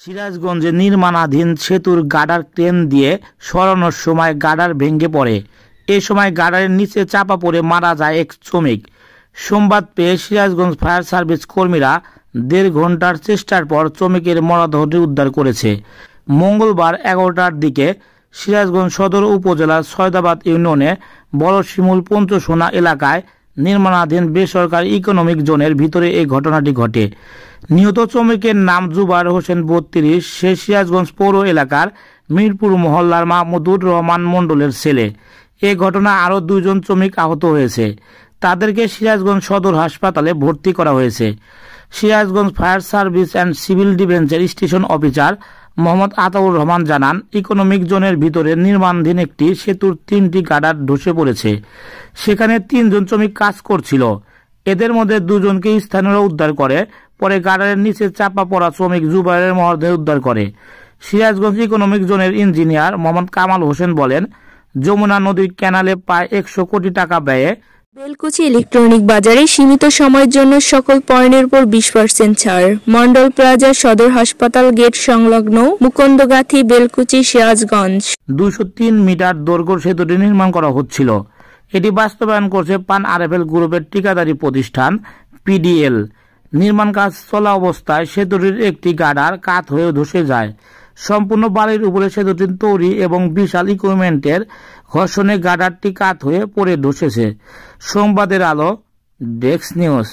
সিরাজগঞ্জে নির্মাণাধীন সেতুর গার্ডার ক্রেন দিয়ে সরানোর সময় গার্ডার ভেঙে পড়ে। এ সময় গার্ডারের নিচে চাপা পড়ে মারা যায় এক শ্রমিক। সংবাদ পেয়ে সিরাজগঞ্জ ফায়ার সার্ভিস কর্মীরা ১.৫ ঘন্টার চেষ্টার পর শ্রমিকের মরদেহটি উদ্ধার করেছে। মঙ্গলবার ১১টার দিকে সিরাজগঞ্জ সদর উপজেলার সৈয়দাবাদ ইউনিয়নে বড়শিমুল পঞ্চসোনা এলাকায় নির্মাণাধীন বেসরকারি ইকোনমিক জোনের ভিতরে এই ঘটনাটি ঘটে। নিহত শ্রমিকের নাম জুবায়ের হোসেন ৩২। সে সিরাজগঞ্জ পৌর এলাকার মিরপুর মহল্লার মাহমুদুর রহমান মণ্ডলের ছেলে। এ ঘটনায় আরও ২ জন শ্রমিক আহত হয়েছে। তাদেরকে সিরাজগঞ্জ সদর হাসপাতালে ভর্তি করা হয়েছে। Sirajganj fire service and civil ডিফেন্সের স্টেশন অফিসার মোহাম্মদ আতাউর রহমান জানান, ইকোনমিক জোনের ভিতরে নির্মাণাধীন একটি সেতুর ৩টি গার্ডার ধসে পড়েছে। সেখানে ৩ জন শ্রমিক কাজ করছিল। এদের মধ্যে ২ জনকে স্থানীয়রা উদ্ধার করে। পরে গার্ডারের নিচে চাপা পড়া শ্রমিক জুবায়ের মরদেহ উদ্ধার করে। সিরাজগঞ্জ ইকোনমিক জোনের ইঞ্জিনিয়ার মোহাম্মদ কামাল হোসেন বলেন, যমুনা নদীর ক্যানালে প্রায় ১০০ কোটি টাকা ব্যয়ে বেলকুচি ইলেকট্রনিক বাজারে সীমিত সময়ের জন্য সকল পণ্যের উপর ২০% ছাড়। মন্ডল প্লাজা সদর হাসপাতাল গেট সংলগ্ন মুকুন্দগাথী, বেলকুচি, সিরাজগঞ্জ। ২০৩ মিটার দৈর্ঘ্য সেতুটি নির্মাণ করা হচ্ছিল। এটি বাস্তবায়ন করছে পান আরএফএল গ্রুপের ঠিকাদারি প্রতিষ্ঠান পিডিএল। নির্মাণ কাজ চলা অবস্থায় সেতুটির একটি গার্ডার কাত হয়ে ধসে যায়। সম্পূর্ণ বালির উপরে সেতুটি তৈরি এবং বিশাল ইকুইপমেন্টের ঘর্ষণে গার্ডারটি কাত হয়ে পড়ে ধসেছে। সংবাদের আলো, ডেস্ক নিউজ।